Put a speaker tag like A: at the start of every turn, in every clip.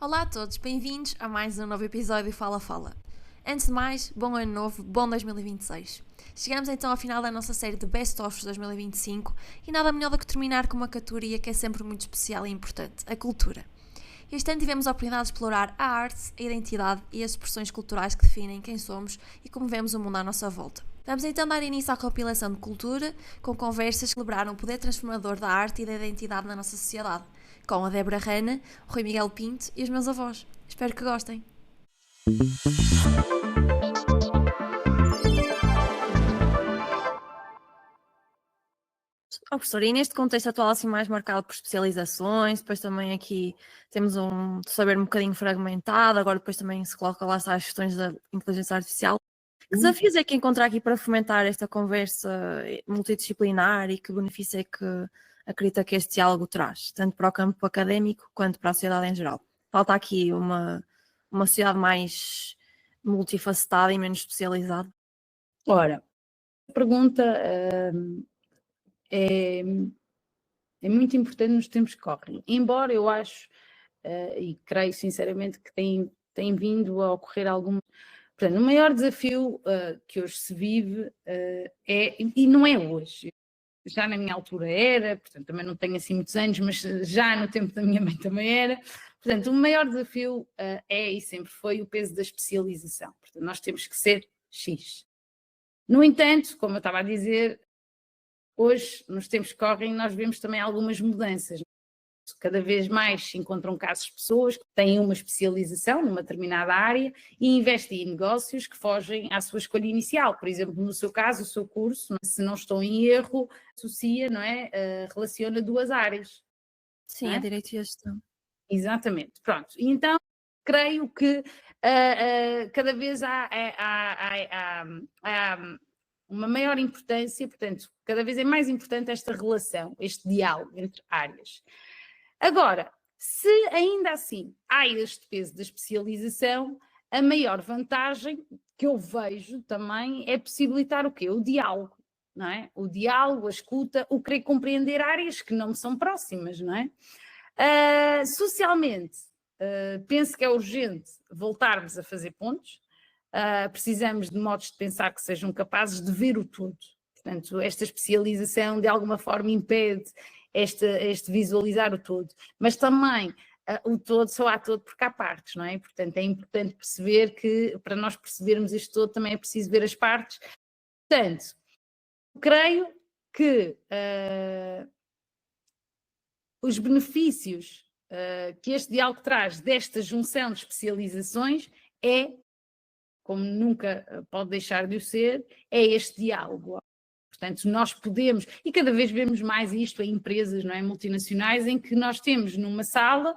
A: Olá a todos, bem-vindos a mais um novo episódio Fala Fala. Antes de mais, bom ano novo, bom 2026. Chegamos então ao final da nossa série de Best of 2025 e nada melhor do que terminar com uma categoria que é sempre muito especial e importante, a cultura. Este ano tivemos a oportunidade de explorar a arte, a identidade e as expressões culturais que definem quem somos e como vemos o mundo à nossa volta. Vamos então dar início à compilação de cultura, com conversas que celebraram o poder transformador da arte e da identidade na nossa sociedade, com a Débora Rana, o Rui Miguel Pinto e os meus avós. Espero que gostem. Professor, e neste contexto atual assim mais marcado por especializações, depois também aqui temos um saber um bocadinho fragmentado, agora depois também se coloca lá as questões da inteligência artificial. Que desafios é que encontrar aqui para fomentar esta conversa multidisciplinar e que benefício é que acredita que este diálogo traz, tanto para o campo académico quanto para a sociedade em geral? Falta aqui uma sociedade mais multifacetada e menos especializada?
B: Ora, a pergunta é muito importante nos tempos que correm, embora eu acho e creio sinceramente que tem vindo a ocorrer algum. Portanto, o maior desafio que hoje se vive e não é hoje, já na minha altura era, portanto também não tenho assim muitos anos, mas já no tempo da minha mãe também era. Portanto, o maior desafio é e sempre foi o peso da especialização. Portanto, nós temos que ser X. No entanto, como eu estava a dizer, hoje, nos tempos que correm, nós vemos também algumas mudanças. Cada vez mais se encontram casos de pessoas que têm uma especialização numa determinada área e investem em negócios que fogem à sua escolha inicial. Por exemplo, no seu caso, o seu curso, se não estou em erro, associa, não é? Relaciona duas áreas.
A: Sim,
B: é?
A: a direito e a gestão.
B: Exatamente. Pronto. E então, creio que cada vez há uma maior importância, portanto, cada vez é mais importante esta relação, este diálogo entre áreas. Agora, se ainda assim há este peso da especialização, a maior vantagem que eu vejo também é possibilitar o quê? O diálogo, não é? O diálogo, a escuta, o querer compreender áreas que não me são próximas, não é? Socialmente, penso que é urgente voltarmos a fazer pontos. Precisamos de modos de pensar que sejam capazes de ver o todo. Portanto, esta especialização de alguma forma impede este visualizar o todo, mas também o todo só há todo porque há partes, não é? Portanto, é importante perceber que para nós percebermos isto todo também é preciso ver as partes. Portanto, creio que os benefícios que este diálogo traz desta junção de especializações é, como nunca pode deixar de o ser, é este diálogo. Portanto, nós podemos, e cada vez vemos mais isto em empresas, não é, multinacionais, em que nós temos numa sala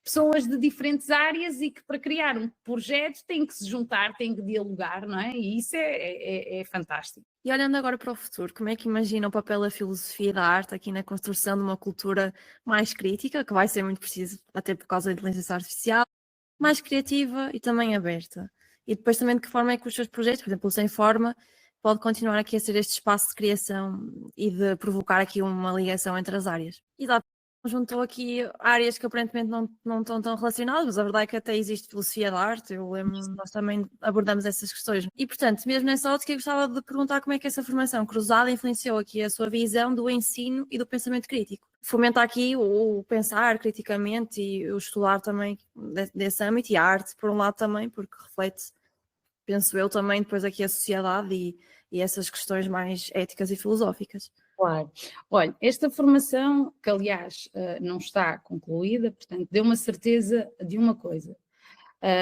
B: pessoas de diferentes áreas e que para criar um projeto têm que se juntar, têm que dialogar, não é? E isso é fantástico.
A: E olhando agora para o futuro, como é que imagina o papel da filosofia e da arte aqui na construção de uma cultura mais crítica, que vai ser muito preciso, até por causa da inteligência artificial, mais criativa e também aberta? E depois também de que forma é que os seus projetos, por exemplo, o Sem Forma, pode continuar aqui a ser este espaço de criação e de provocar aqui uma ligação entre as áreas? Exato. Juntou aqui áreas que aparentemente não estão tão relacionadas, mas a verdade é que até existe filosofia da arte, eu lembro, nós também abordamos essas questões. E, portanto, mesmo nessa ótica, eu gostava de perguntar como é que essa formação cruzada influenciou aqui a sua visão do ensino e do pensamento crítico. Fomenta aqui o pensar criticamente e o estudar também desse âmbito e a arte, por um lado também, porque reflete, penso eu, também depois aqui a sociedade e essas questões mais éticas e filosóficas.
B: Claro. Olha, esta formação, que aliás não está concluída, portanto, deu uma certeza de uma coisa,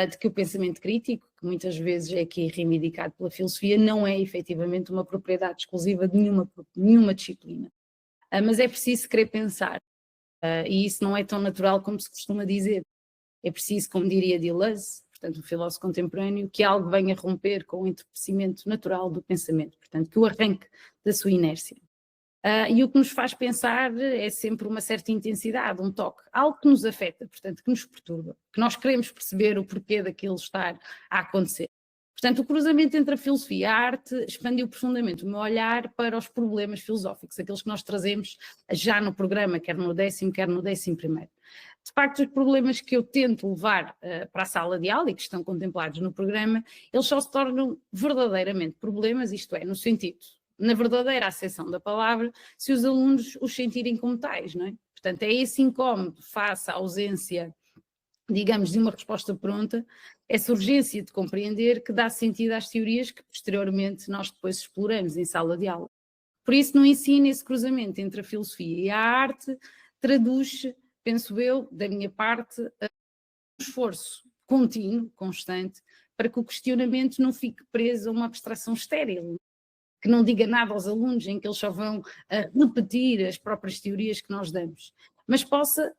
B: de que o pensamento crítico, que muitas vezes é aqui reivindicado pela filosofia, não é efetivamente uma propriedade exclusiva de nenhuma disciplina. Mas é preciso querer pensar, e isso não é tão natural como se costuma dizer. É preciso, como diria Deleuze, portanto, um filósofo contemporâneo, que algo venha romper com o entorpecimento natural do pensamento, portanto, que o arranque da sua inércia. E o que nos faz pensar é sempre uma certa intensidade, um toque, algo que nos afeta, portanto, que nos perturba, que nós queremos perceber o porquê daquilo estar a acontecer. Portanto, o cruzamento entre a filosofia e a arte expandiu profundamente o meu olhar para os problemas filosóficos, aqueles que nós trazemos já no programa, quer no 10º, quer no 11º. de facto, os problemas que eu tento levar para a sala de aula e que estão contemplados no programa, eles só se tornam verdadeiramente problemas, isto é, no sentido, na verdadeira acessão da palavra, se os alunos os sentirem como tais, não é? Portanto, é esse incómodo face à ausência, digamos, de uma resposta pronta, essa urgência de compreender que dá sentido às teorias que posteriormente nós depois exploramos em sala de aula. Por isso, no ensino, esse cruzamento entre a filosofia e a arte traduz, penso eu, da minha parte, um esforço contínuo, constante, para que o questionamento não fique preso a uma abstração estéril, que não diga nada aos alunos, em que eles só vão repetir as próprias teorias que nós damos, mas possa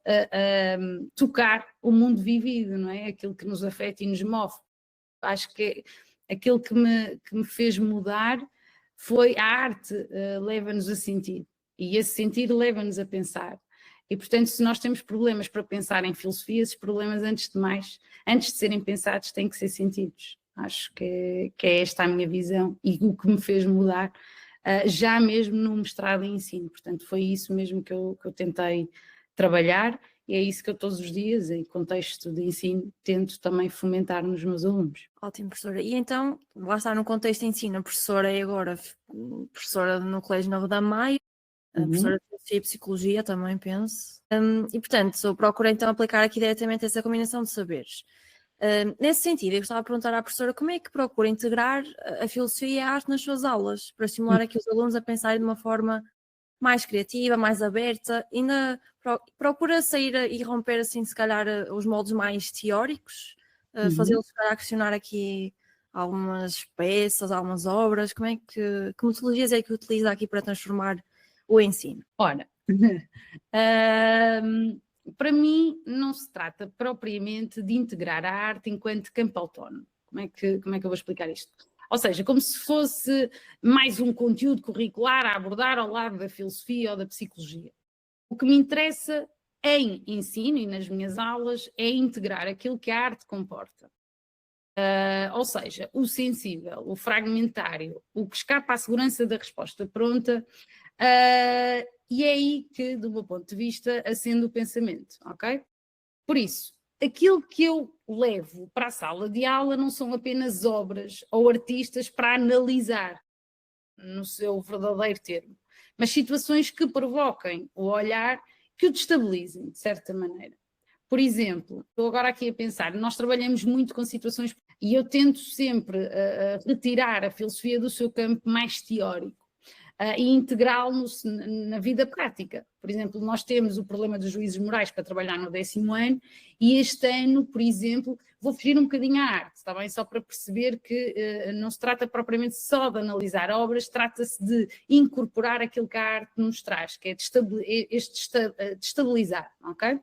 B: tocar o mundo vivido, não é? Aquilo que nos afeta e nos move. Acho que aquilo que me fez mudar foi a arte, leva-nos a sentir, e esse sentir leva-nos a pensar. E, portanto, se nós temos problemas para pensar em filosofia, esses problemas, antes de mais, antes de serem pensados, têm que ser sentidos. Acho que é esta a minha visão e o que me fez mudar, já mesmo no mestrado em ensino. Portanto, foi isso mesmo que eu tentei trabalhar, e é isso que eu todos os dias, em contexto de ensino, tento também fomentar nos meus alunos.
A: Ótimo, professora. E então, lá está no contexto de ensino, a professora é agora professora no Colégio Novo da Maia, professora de Filosofia e Psicologia também, penso. E, portanto, eu procuro então aplicar aqui diretamente essa combinação de saberes. Nesse sentido, eu gostava de perguntar à professora como é que procura integrar a filosofia e a arte nas suas aulas, para estimular aqui os alunos a pensarem de uma forma mais criativa, mais aberta, e procura sair e romper, assim, se calhar, os moldes mais teóricos, fazê-los, se calhar, questionar aqui algumas peças, algumas obras. Como é que metodologias é que utiliza aqui para transformar o ensino?
B: Ora, para mim não se trata propriamente de integrar a arte enquanto campo autónomo. Como é que eu vou explicar isto? Ou seja, como se fosse mais um conteúdo curricular a abordar ao lado da filosofia ou da psicologia. O que me interessa em ensino e nas minhas aulas é integrar aquilo que a arte comporta. Ou seja, o sensível, o fragmentário, o que escapa à segurança da resposta pronta, e é aí que, do meu ponto de vista, acende o pensamento, ok? Por isso, aquilo que eu levo para a sala de aula não são apenas obras ou artistas para analisar, no seu verdadeiro termo, mas situações que provoquem o olhar, que o destabilizem, de certa maneira. Por exemplo, estou agora aqui a pensar, nós trabalhamos muito com situações, e eu tento sempre retirar a filosofia do seu campo mais teórico, e integrá-lo na vida prática. Por exemplo, nós temos o problema dos juízes morais para trabalhar no 10º ano, e este ano, por exemplo, vou fugir um bocadinho à arte, está bem? Só para perceber que não se trata propriamente só de analisar obras, trata-se de incorporar aquilo que a arte nos traz, que é destabilizar, ok?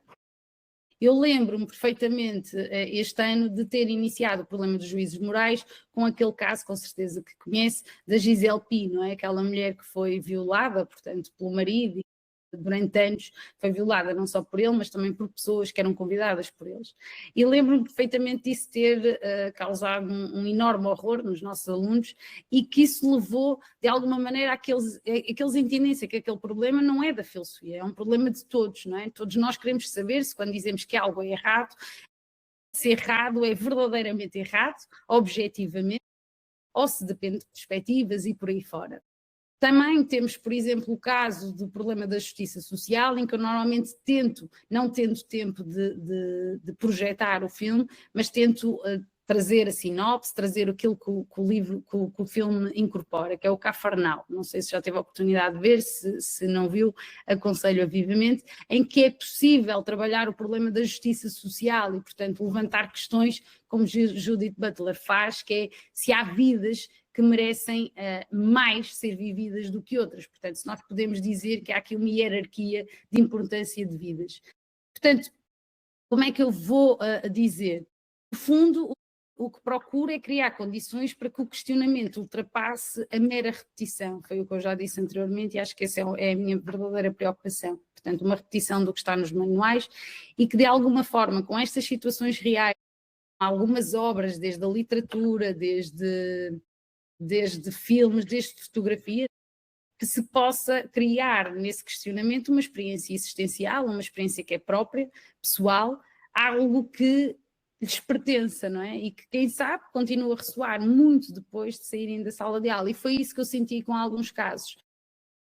B: Eu lembro-me perfeitamente este ano de ter iniciado o problema dos juízes morais com aquele caso, com certeza que conhece, da Gisele Pi, não é? Aquela mulher que foi violada, portanto, pelo marido, e durante anos foi violada não só por ele, mas também por pessoas que eram convidadas por eles. E lembro-me perfeitamente disso ter causado um enorme horror nos nossos alunos, e que isso levou, de alguma maneira, aqueles entendessem que aquele problema não é da filosofia, é um problema de todos, não é? Todos nós queremos saber se, quando dizemos que algo é errado, se errado é verdadeiramente errado, objetivamente, ou se depende de perspectivas e por aí fora. Também temos, por exemplo, o caso do problema da justiça social, em que eu normalmente tento, não tendo tempo de projetar o filme, mas tento trazer a sinopse, trazer aquilo que o livro, que o filme incorpora, que é o Cafarnal. Não sei se já teve a oportunidade de ver, se não viu, aconselho vivamente, em que é possível trabalhar o problema da justiça social e, portanto, levantar questões como Judith Butler faz, que é se há vidas que merecem mais ser vividas do que outras. Portanto, se nós podemos dizer que há aqui uma hierarquia de importância de vidas. Portanto, como é que eu vou dizer? No fundo, o que procuro é criar condições para que o questionamento ultrapasse a mera repetição. Foi o que eu já disse anteriormente, e acho que essa é a minha verdadeira preocupação. Portanto, uma repetição do que está nos manuais, e que, de alguma forma, com estas situações reais, algumas obras, desde a literatura, desde filmes, desde fotografia, que se possa criar nesse questionamento uma experiência existencial, uma experiência que é própria, pessoal, algo que lhes pertença, não é? E que, quem sabe, continua a ressoar muito depois de saírem da sala de aula. E foi isso que eu senti com alguns casos.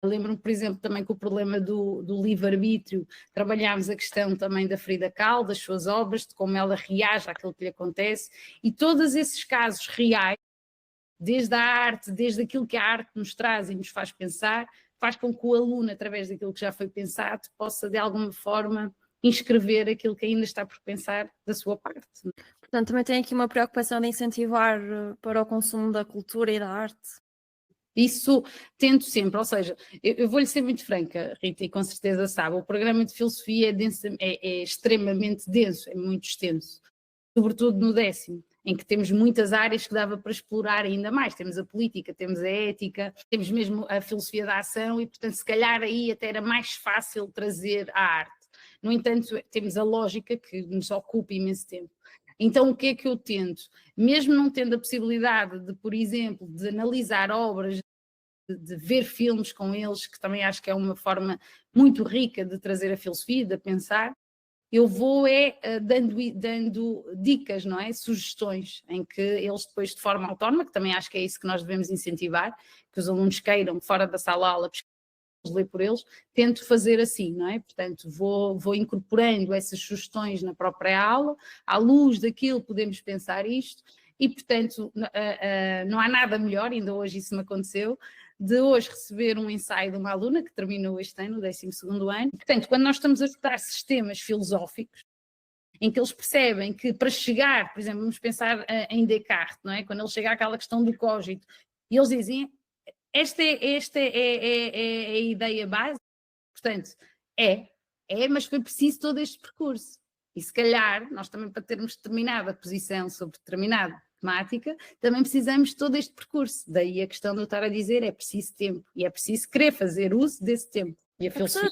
B: Lembro-me, por exemplo, também com o problema do livre-arbítrio, trabalhámos a questão também da Frida Kahlo, das suas obras, de como ela reage àquilo que lhe acontece, e todos esses casos reais, desde a arte, desde aquilo que a arte nos traz e nos faz pensar, faz com que o aluno, através daquilo que já foi pensado, possa de alguma forma inscrever aquilo que ainda está por pensar da sua parte.
A: Portanto, também tem aqui uma preocupação de incentivar para o consumo da cultura e da arte.
B: Isso tento sempre, ou seja, eu vou-lhe ser muito franca, Rita, e com certeza sabe, o programa de filosofia é extremamente denso, é muito extenso, sobretudo no 10º, em que temos muitas áreas que dava para explorar ainda mais. Temos a política, temos a ética, temos mesmo a filosofia da ação e, portanto, se calhar aí até era mais fácil trazer a arte. No entanto, temos a lógica que nos ocupa imenso tempo. Então, o que é que eu tento? Mesmo não tendo a possibilidade de, por exemplo, de analisar obras, de ver filmes com eles, que também acho que é uma forma muito rica de trazer a filosofia, de pensar, eu vou dando dicas, não é? Sugestões, em que eles depois de forma autónoma, que também acho que é isso que nós devemos incentivar, que os alunos queiram, fora da sala-aula, ler por eles, tento fazer assim, não é? Portanto, vou incorporando essas sugestões na própria aula, à luz daquilo podemos pensar isto, e portanto não há nada melhor, ainda hoje isso me aconteceu, de hoje receber um ensaio de uma aluna que terminou este ano, o 12º ano. Portanto, quando nós estamos a estudar sistemas filosóficos, em que eles percebem que para chegar, por exemplo, vamos pensar em Descartes, não é? Quando ele chega àquela questão do cogito, e eles dizem, esta é a ideia básica, portanto, mas foi preciso todo este percurso. E se calhar, nós também para termos determinada posição sobre determinada temática, também precisamos de todo este percurso. Daí a questão de eu estar a dizer, é preciso tempo, e é preciso querer fazer uso desse tempo. E a filosofia...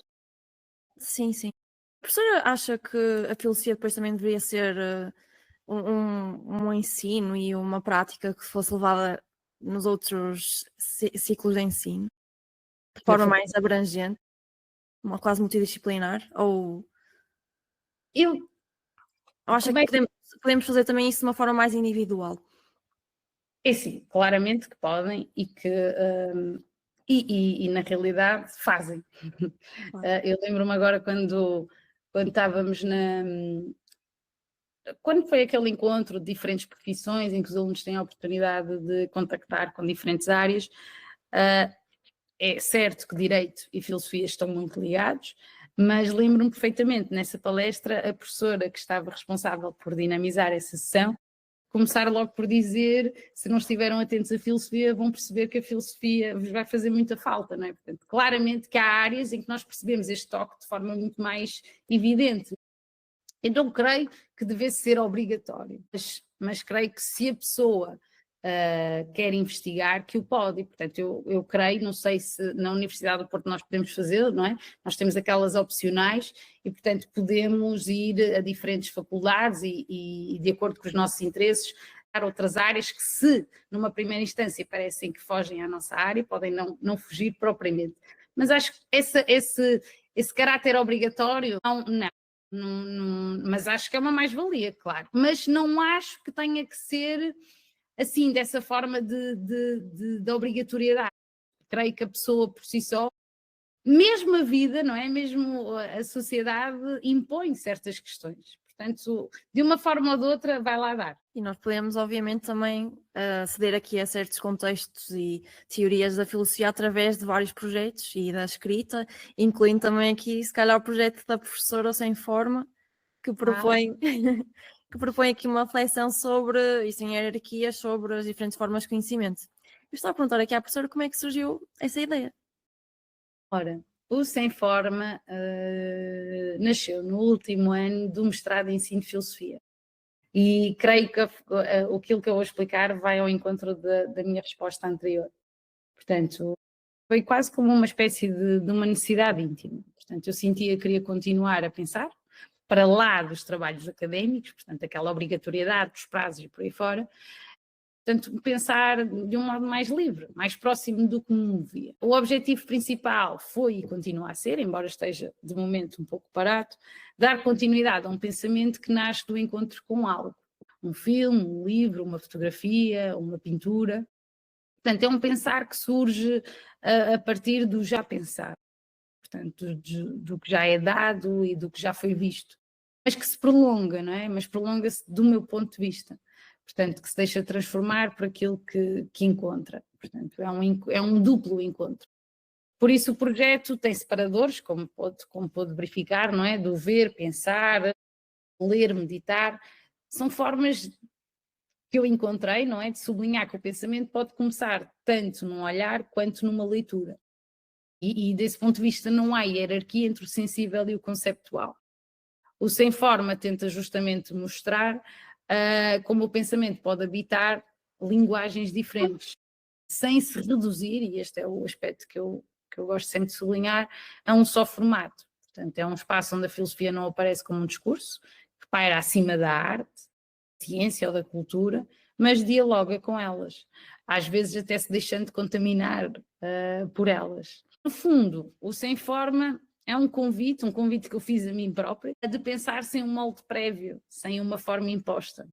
A: Sim, sim. A professora acha que a filosofia depois também deveria ser um ensino e uma prática que fosse levada nos outros ciclos de ensino, de forma mais abrangente, uma quase multidisciplinar? Ou acha que podemos fazer também isso de uma forma mais individual?
B: É sim, claramente que podem e que na realidade fazem. Eu lembro-me agora quando estávamos quando foi aquele encontro de diferentes profissões em que os alunos têm a oportunidade de contactar com diferentes áreas, é certo que direito e filosofia estão muito ligados, mas lembro-me perfeitamente nessa palestra a professora que estava responsável por dinamizar essa sessão começar logo por dizer, se não estiveram atentos à filosofia, vão perceber que a filosofia vos vai fazer muita falta, não é? Portanto, claramente que há áreas em que nós percebemos este toque de forma muito mais evidente. Então, creio que devesse ser obrigatório, mas creio que se a pessoa quer investigar, que o pode, e portanto eu creio, não sei se na Universidade do Porto nós podemos fazer, não é? Nós temos aquelas opcionais e portanto podemos ir a diferentes faculdades e de acordo com os nossos interesses, há outras áreas que se numa primeira instância parecem que fogem à nossa área, podem não fugir propriamente. Mas acho que esse caráter obrigatório, mas acho que é uma mais-valia, claro. Mas não acho que tenha que ser assim, dessa forma de obrigatoriedade. Creio que a pessoa por si só, mesmo a vida, não é? Mesmo a sociedade impõe certas questões. Portanto, de uma forma ou de outra, vai lá dar.
A: E nós podemos, obviamente, também aceder aqui a certos contextos e teorias da filosofia através de vários projetos e da escrita, incluindo também aqui, se calhar, o projeto da professora Sem Forma, que propõe... que propõe aqui uma reflexão sobre, e sem hierarquias, sobre as diferentes formas de conhecimento. Eu estava a perguntar aqui à professora como é que surgiu essa ideia.
B: Ora, o Sem Forma nasceu no último ano do mestrado em Ensino de Filosofia. E creio que aquilo que eu vou explicar vai ao encontro da minha resposta anterior. Portanto, foi quase como uma espécie de uma necessidade íntima. Portanto, eu sentia que queria continuar a pensar, para lá dos trabalhos académicos, portanto, aquela obrigatoriedade dos prazos e por aí fora, Portanto, pensar de um modo mais livre, mais próximo do que me via. O objetivo principal foi e continua a ser, embora esteja de momento um pouco parado, dar continuidade a um pensamento que nasce do encontro com algo. Um filme, um livro, uma fotografia, uma pintura. Portanto, é um pensar que surge a partir do já pensar. Portanto, do que já é dado e do que já foi visto. Mas que se prolonga, não é? Mas prolonga-se do meu ponto de vista. Portanto, que se deixa transformar por aquilo que encontra. Portanto, é um duplo encontro. Por isso o projeto tem separadores, como pode verificar, não é? Do ver, pensar, ler, meditar. São formas que eu encontrei, não é? De sublinhar que o pensamento pode começar tanto num olhar quanto numa leitura. E desse ponto de vista não há hierarquia entre o sensível e o conceptual. O Sem Forma tenta justamente mostrar como o pensamento pode habitar linguagens diferentes, sem se reduzir, e este é o aspecto que eu gosto sempre de sublinhar, a um só formato. Portanto, é um espaço onde a filosofia não aparece como um discurso, que paira acima da arte, da ciência ou da cultura, mas dialoga com elas, às vezes até se deixando de contaminar por elas. No fundo, o Sem Forma é um convite que eu fiz a mim própria, de pensar sem um molde prévio, sem uma forma imposta.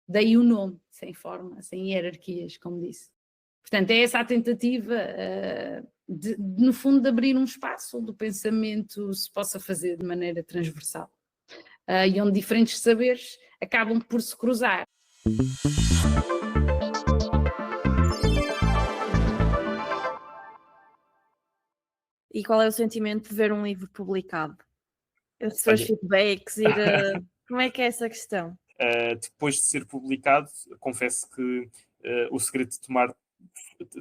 B: Daí o nome, Sem Forma, sem hierarquias, como disse. Portanto, é essa a tentativa, no fundo, de abrir um espaço onde o pensamento se possa fazer de maneira transversal. E onde diferentes saberes acabam por se cruzar.
A: E qual é o sentimento de ver um livro publicado? Receber os feedbacks, como é que é essa questão?
C: Depois de ser publicado, confesso que o Segredo de Tomar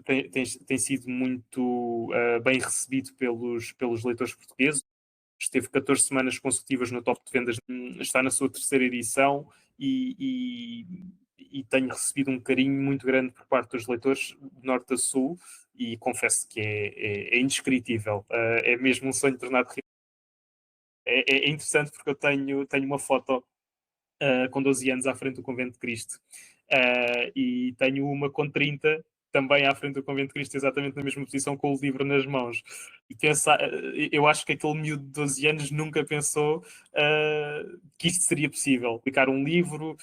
C: tem sido muito bem recebido pelos leitores portugueses. Esteve 14 semanas consecutivas no top de vendas, está na sua terceira edição e tenho recebido um carinho muito grande por parte dos leitores de norte a sul e confesso que é indescritível. É mesmo um sonho tornado real. É interessante porque eu tenho uma foto com 12 anos à frente do Convento de Cristo e tenho uma com 30 também à frente do Convento de Cristo, exatamente na mesma posição, com o livro nas mãos. E eu acho que aquele miúdo de 12 anos nunca pensou que isto seria possível. Publicar um livro,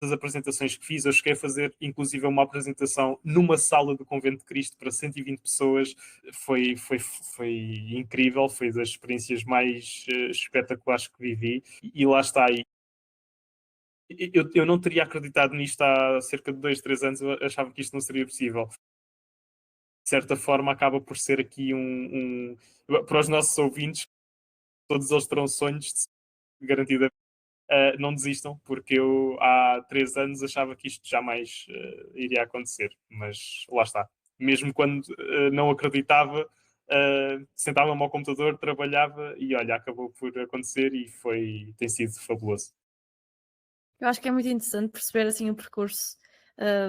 C: das apresentações que fiz, eu cheguei a fazer inclusive uma apresentação numa sala do Convento de Cristo para 120 pessoas, foi incrível, foi das experiências mais espetaculares que vivi, e lá está. Eu não teria acreditado nisto há cerca de 2, 3 anos, eu achava que isto não seria possível. De certa forma, acaba por ser aqui para os nossos ouvintes, todos eles terão sonhos, garantidamente. Não desistam, porque eu há 3 anos achava que isto jamais iria acontecer, mas lá está. Mesmo quando não acreditava, sentava-me ao computador, trabalhava e olha, acabou por acontecer e tem sido fabuloso.
A: Eu acho que é muito interessante perceber assim o percurso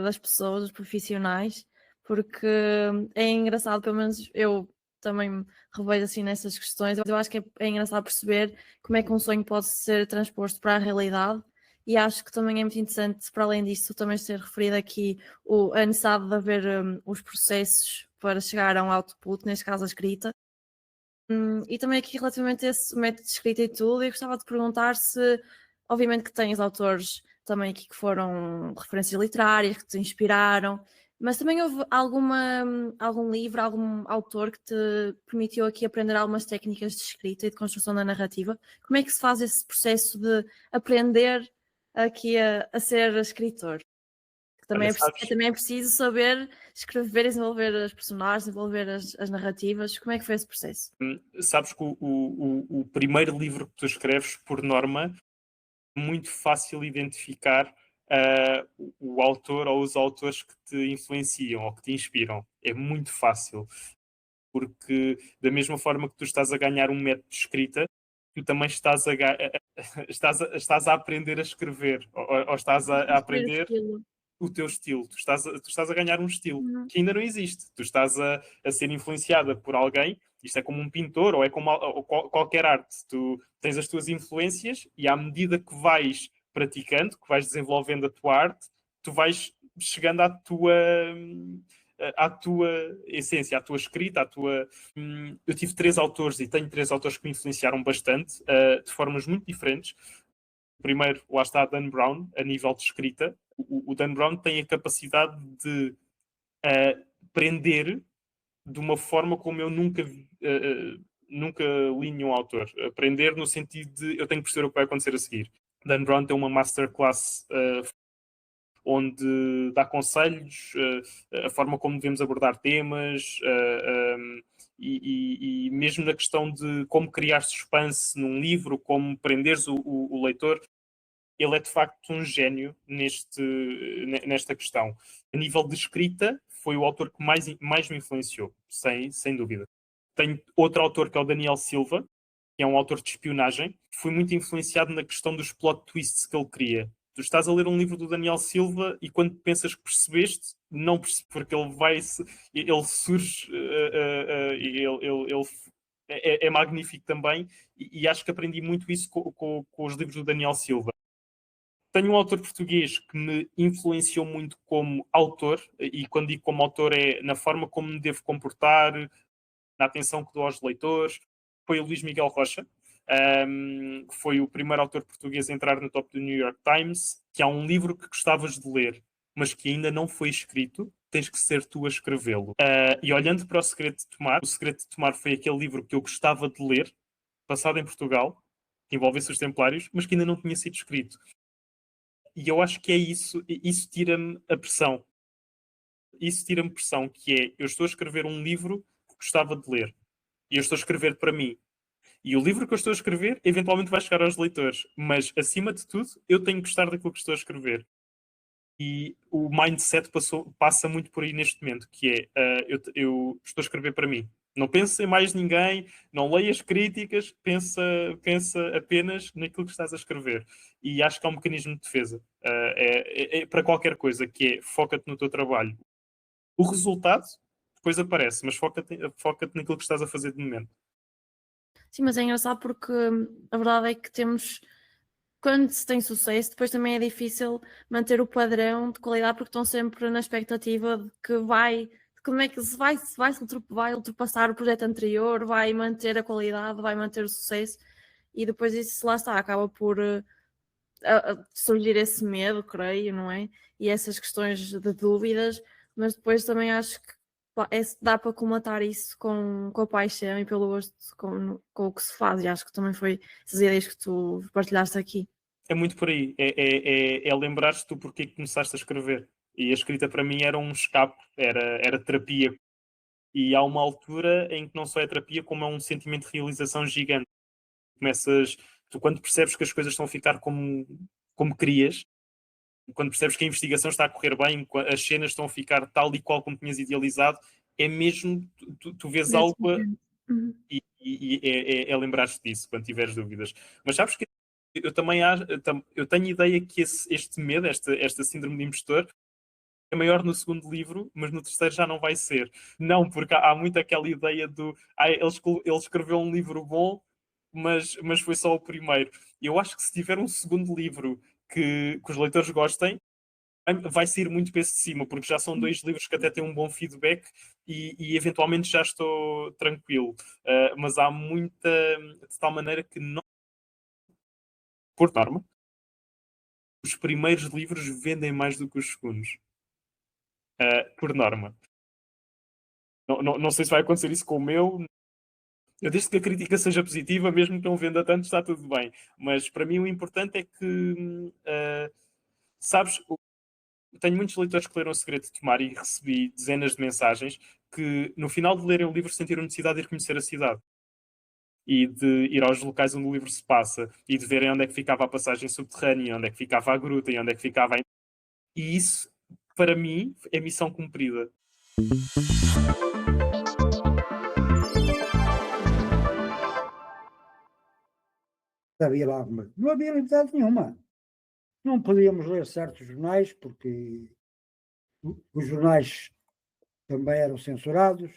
A: das pessoas, dos profissionais, porque é engraçado, pelo menos eu também me revejo assim nessas questões. Eu acho que é engraçado perceber como é que um sonho pode ser transposto para a realidade, e acho que também é muito interessante, para além disso, também ser referido aqui a necessidade de haver os processos para chegar a um output, neste caso a escrita. E também aqui relativamente a esse método de escrita e tudo, eu gostava de perguntar se, obviamente que tens autores também aqui que foram referências literárias, que te inspiraram, mas também houve algum livro, algum autor que te permitiu aqui aprender algumas técnicas de escrita e de construção da narrativa? Como é que se faz esse processo de aprender aqui a ser escritor? Também, também é preciso saber escrever e desenvolver as personagens, desenvolver as narrativas. Como é que foi esse processo?
C: Sabes que o primeiro livro que tu escreves, por norma, é muito fácil identificar o autor ou os autores que te influenciam ou que te inspiram. É muito fácil. Porque da mesma forma que tu estás a ganhar um método de escrita, tu também estás a aprender a escrever ou estás a aprender o teu estilo. Tu estás a ganhar um estilo que ainda não existe. Tu estás a ser influenciada por alguém. Isto é como um pintor ou é como qualquer arte. Tu tens as tuas influências e à medida que vais praticando, que vais desenvolvendo a tua arte, tu vais chegando à tua essência, à tua escrita, eu tive 3 autores e tenho 3 autores que me influenciaram bastante, de formas muito diferentes. Primeiro, lá está Dan Brown, a nível de escrita. O Dan Brown tem a capacidade de prender de uma forma como eu nunca li nenhum autor. Aprender no sentido de eu tenho que perceber o que vai acontecer a seguir. Dan Brown tem uma masterclass onde dá conselhos, a forma como devemos abordar temas, e mesmo na questão de como criar suspense num livro, como prenderes o leitor. Ele é de facto um gênio nesta questão. A nível de escrita, foi o autor que mais me influenciou, sem dúvida. Tenho outro autor que é o Daniel Silva, que é um autor de espionagem. Fui muito influenciado na questão dos plot twists que ele cria. Tu estás a ler um livro do Daniel Silva e quando pensas que percebeste, não percebes, porque ele surge, é magnífico também, e acho que aprendi muito isso com os livros do Daniel Silva. Tenho um autor português que me influenciou muito como autor, e quando digo como autor é na forma como me devo comportar, na atenção que dou aos leitores, foi o Luís Miguel Rocha, que foi o primeiro autor português a entrar no top do New York Times, que há um livro que gostavas de ler, mas que ainda não foi escrito, tens que ser tu a escrevê-lo. E olhando para O Segredo de Tomar, O Segredo de Tomar foi aquele livro que eu gostava de ler, passado em Portugal, que envolvesse os Templários, mas que ainda não tinha sido escrito. E eu acho que é isso tira-me a pressão. Isso tira-me pressão, que é, eu estou a escrever um livro que gostava de ler. E eu estou a escrever para mim. E o livro que eu estou a escrever, eventualmente vai chegar aos leitores. Mas, acima de tudo, eu tenho que gostar daquilo que estou a escrever. E o mindset passa muito por aí neste momento, que é, eu estou a escrever para mim. Não pensa em mais ninguém, não leia as críticas, pensa apenas naquilo que estás a escrever. E acho que é um mecanismo de defesa. É para qualquer coisa, que é foca-te no teu trabalho. O resultado depois aparece, mas foca-te naquilo que estás a fazer de momento.
A: Sim, mas é engraçado porque a verdade é que quando se tem sucesso, depois também é difícil manter o padrão de qualidade porque estão sempre na expectativa de que como é que vai ultrapassar o projeto anterior, vai manter a qualidade, vai manter o sucesso e depois isso lá está, acaba por surgir esse medo, creio, não é? E essas questões de dúvidas, mas depois também acho que dá para comatar isso com a paixão e pelo gosto com o que se faz, e acho que também foi essas ideias que tu partilhaste aqui.
C: É muito por aí, é lembrar-te tu porque que começaste a escrever. E a escrita para mim era um escape, era terapia. E há uma altura em que não só é terapia, como é um sentimento de realização gigante. Tu quando percebes que as coisas estão a ficar como querias, quando percebes que a investigação está a correr bem, as cenas estão a ficar tal e qual como tinhas idealizado, é mesmo, tu vês algo e é lembrar-te disso quando tiveres dúvidas. Mas sabes que eu tenho ideia que este medo, esta síndrome de impostor, é maior no segundo livro, mas no terceiro já não vai ser. Não, porque há muito aquela ideia ele escreveu um livro bom, mas foi só o primeiro. Eu acho que se tiver um segundo livro que os leitores gostem, vai sair muito peso de cima, porque já são 2 livros que até têm um bom feedback e eventualmente já estou tranquilo. Mas há muita, de tal maneira que não, por norma, os primeiros livros vendem mais do que os segundos. Por norma. Não sei se vai acontecer isso com o meu. Eu desde que a crítica seja positiva, mesmo que não venda tanto, está tudo bem. Mas para mim o importante é que, sabes, tenho muitos leitores que leram O Segredo de Tomar e recebi dezenas de mensagens que no final de lerem o livro sentiram necessidade de ir conhecer a cidade e de ir aos locais onde o livro se passa e de verem onde é que ficava a passagem subterrânea, onde é que ficava a gruta e onde é que ficava a... E isso, para mim, é missão cumprida.
D: Havia lá, mas não havia liberdade nenhuma. Não podíamos ler certos jornais porque os jornais também eram censurados,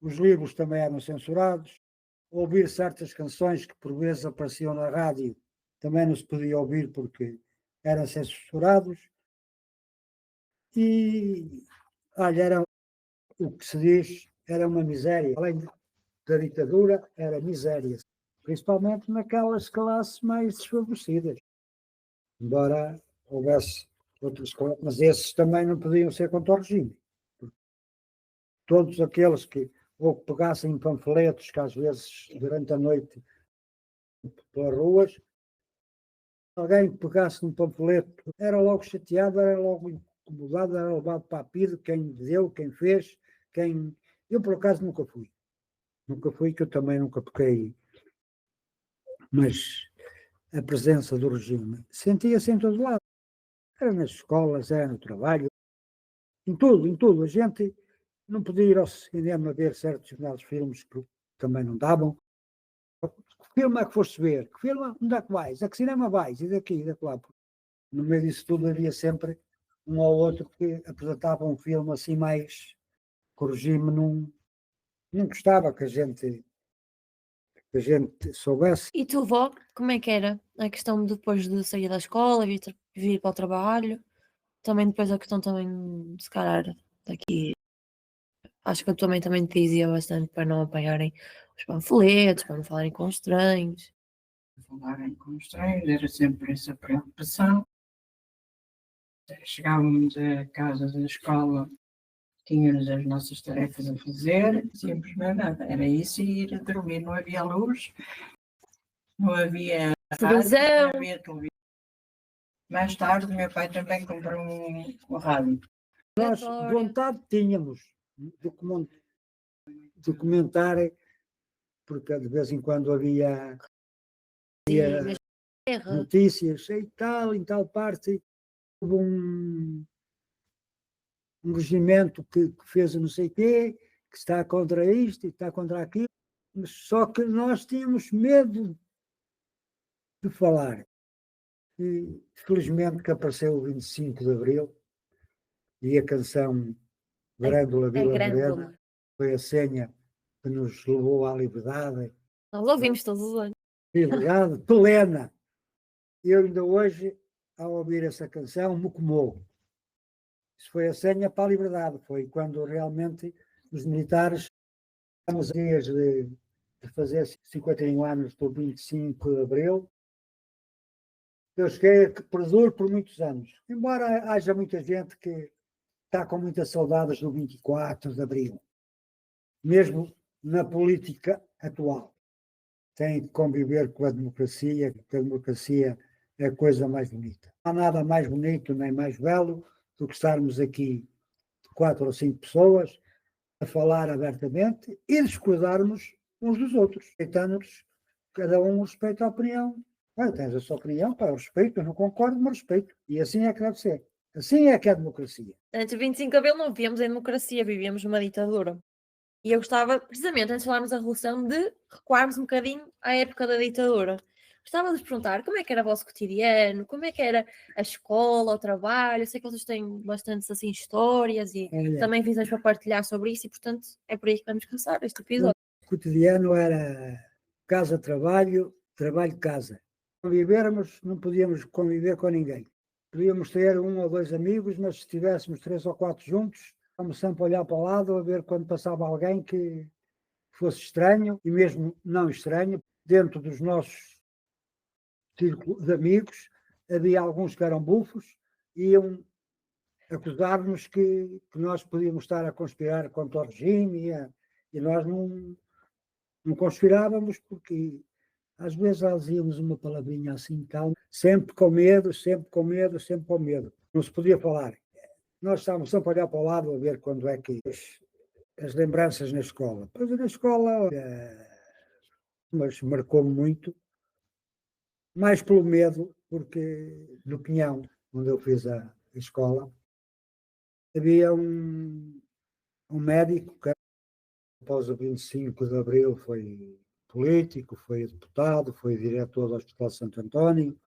D: os livros também eram censurados, ouvir certas canções que por vezes apareciam na rádio também não se podia ouvir porque eram censurados. E, olha, era o que se diz, era uma miséria. Além da ditadura, era miséria. Principalmente naquelas classes mais desfavorecidas. Embora houvesse outras classes, mas esses também não podiam ser contra o regime. Todos aqueles que ou que pegassem panfletos, que às vezes durante a noite pelas ruas, alguém que pegasse um panfleto era logo chateado, era logo incomodado, era levado para a PIDE, quem deu, quem fez, quem... Eu, por acaso, nunca fui. Nunca fui, que eu também nunca peguei. Mas a presença do regime sentia-se em todo lado. Era nas escolas, era no trabalho, em tudo, em tudo. A gente não podia ir ao cinema ver certos determinados filmes que também não davam. Que filme é que foste ver? Que filme? Onde é que vais? A que cinema vais? E daqui, e daqui lá. No meio disso tudo havia sempre um ou outro que apresentava um filme assim mais que o regime não gostava que a gente soubesse.
A: E tu, vó, como é que era a questão de depois de sair da escola, vir para o trabalho? Também depois a questão também, se calhar, daqui, acho que a tua mãe também te dizia bastante para não apanharem os panfletos, para não falarem com estranhos.
E: Falarem com estranhos, era sempre essa preocupação. Chegávamos a casa da escola, tínhamos as nossas tarefas a fazer, dizíamos mais nada, era isso e ir a dormir. Não havia luz, não havia
A: Televisão.
E: rádio, não havia televisão. Mais tarde, meu pai também comprou um rádio.
D: Nós vontade tínhamos de documentar, porque de vez em quando havia notícias, em tal parte, houve um regimento que fez não sei o quê, que está contra isto e está contra aquilo, só que nós tínhamos medo de falar. E felizmente que apareceu o 25 de Abril e a canção Grândola Vila Morena foi a senha que nos levou à liberdade.
A: Nós ouvimos todos os anos.
D: Liberdade plena. Eu ainda hoje, ao ouvir essa canção, me comovo. Isso foi a senha para a liberdade. Foi quando realmente os militares, nos dias de fazer 51 anos do 25 de Abril, eu cheguei que perdure por muitos anos. Embora haja muita gente que está com muitas saudades do 24 de Abril. Mesmo na política atual. Tem que conviver com a democracia, porque a democracia é a coisa mais bonita. Não há nada mais bonito nem mais belo do que estarmos aqui 4 ou 5 pessoas a falar abertamente e discordarmos uns dos outros, respeitando-nos, cada um respeita a opinião. Tens a sua opinião, eu respeito, eu não concordo, mas respeito. E assim é que deve ser. Assim é que é a democracia.
A: Antes do 25 de Abril não vivíamos em democracia, vivíamos numa ditadura. E eu gostava, precisamente, antes de falarmos da Revolução, de recuarmos um bocadinho à época da ditadura. Gostava de vos perguntar como é que era o vosso cotidiano, como é que era a escola, o trabalho. Eu sei que vocês têm bastantes assim, histórias e também visões para partilhar sobre isso e, portanto, é por aí que vamos começar este episódio.
D: O cotidiano era casa-trabalho, trabalho-casa. Convivermos, não podíamos conviver com ninguém. Podíamos ter 1 ou 2 amigos, mas se estivéssemos 3 ou 4 juntos, estávamos sempre a olhar para o lado, a ver quando passava alguém que fosse estranho, e mesmo não estranho, dentro dos nossos círculos de amigos, havia alguns que eram bufos, e iam acusar-nos que nós podíamos estar a conspirar contra o regime, e nós não conspirávamos, porque às vezes nós íamos uma palavrinha assim, calma, sempre com medo, sempre com medo, sempre com medo. Não se podia falar. Nós estávamos sempre a olhar para o lado a ver quando é que as lembranças na escola. Pois na escola, mas marcou-me muito, mais pelo medo, porque no Pinhão, onde eu fiz a escola, havia um médico que após o 25 de Abril foi político, foi deputado, foi diretor do Hospital Santo António,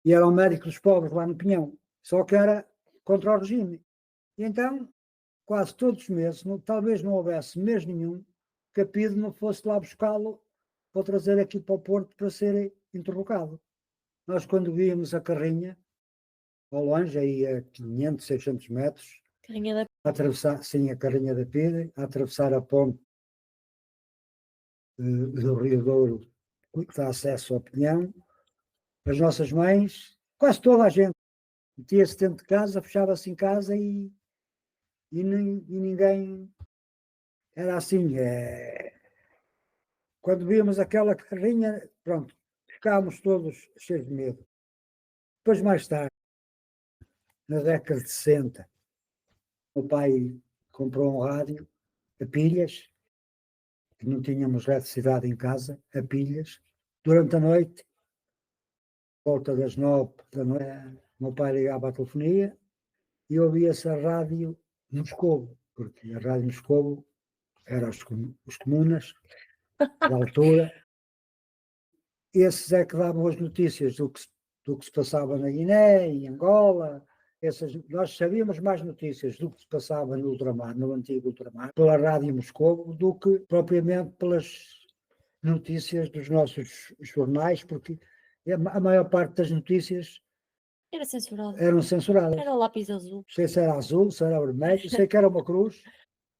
D: e era o médico dos pobres lá no Pinhão, só que era contra o regime. E então, quase todos os meses, talvez não houvesse mês nenhum, que a PIDE não fosse lá buscá-lo para trazer aqui para o Porto para ser interrogado. Nós, quando víamos a carrinha, ao longe, aí a 500, 600 metros,
A: Carrinha da...
D: a atravessar, sim, a Carrinha da Pide, a atravessar a ponte do Rio Douro, que dá acesso ao Pinhão. As nossas mães, quase toda a gente, metia-se dentro de casa, fechava-se em casa e ninguém era assim. Quando víamos aquela carrinha, pronto, ficávamos todos cheios de medo. Depois, mais tarde, na década de 60, o pai comprou um rádio a pilhas, que não tínhamos eletricidade em casa, a pilhas. Durante a noite, volta das 9 da noite, o meu pai ligava à telefonia e ouvia-se a rádio Moscovo, porque a rádio Moscovo era os comunas da altura. Esses é que davam as notícias do que se passava na Guiné, em Angola. Nós sabíamos mais notícias do que se passava no ultramar, no antigo ultramar, pela rádio Moscovo, do que propriamente pelas notícias dos nossos jornais, porque a maior parte das notícias
A: Era censurado.
D: eram censuradas.
A: Era o lápis azul.
D: Não sei se era azul, se era vermelho, sei que era uma cruz.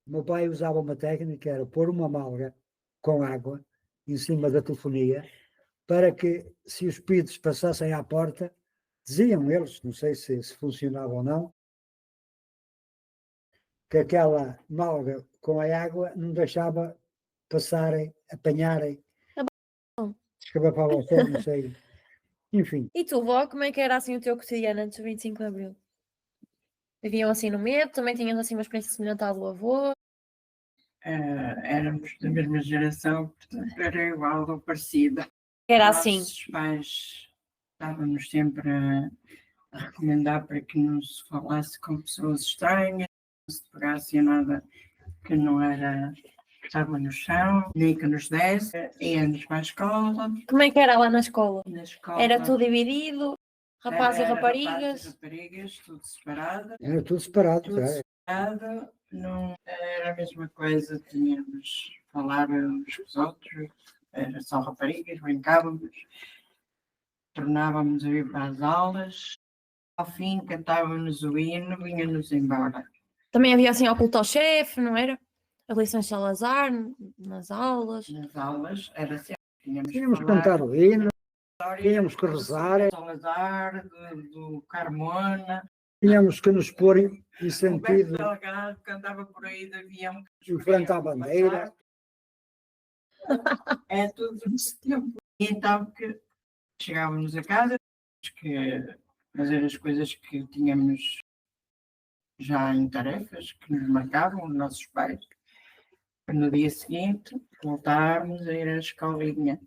D: O meu pai usava uma técnica, era pôr uma malga com água em cima da telefonia, para que, se os pidos passassem à porta, diziam eles, não sei se funcionava ou não, que aquela malga com a água não deixava passarem, apanharem, escapava ao céu, não sei. Enfim,
A: E tu, vó, como é que era assim o teu cotidiano antes do 25 de Abril? Viviam assim no medo? Também tinhas assim uma experiência semelhante à do avô?
E: Éramos da mesma geração, portanto era igual ou parecida.
A: Era assim.
E: Nossos pais estavam-nos sempre a recomendar para que não se falasse com pessoas estranhas, não se pegasse em nada que não era, que estava no chão, nem que nos desse. Íamos para a escola.
A: Como é que era lá na escola?
E: Na escola
A: Era tudo dividido? Rapazes e
E: era
A: raparigas?
E: rapazes e raparigas, tudo separado.
D: era tudo separado.
E: Tudo separado, não era a mesma coisa, tínhamos de falar uns com os outros, era só raparigas, brincávamos, tornávamos a ir para as aulas, ao fim cantávamos o hino, vinha-nos embora.
A: Também havia assim ao culto ao chefe, não era? As lições de Salazar, nas aulas.
E: Nas aulas era sempre,
D: Tínhamos que cantar o hino, tínhamos que rezar,
E: Salazar, do Carmona.
D: tínhamos que nos pôr em
E: O Beto
D: sentido
E: Delgado que andava por aí de avião.
D: em frente à bandeira.
E: É tudo nesse tempo. Então que chegávamos a casa, tínhamos que fazer as coisas que tínhamos já em tarefas, que nos marcavam os nossos pais, para no dia seguinte voltarmos a ir à escolinha.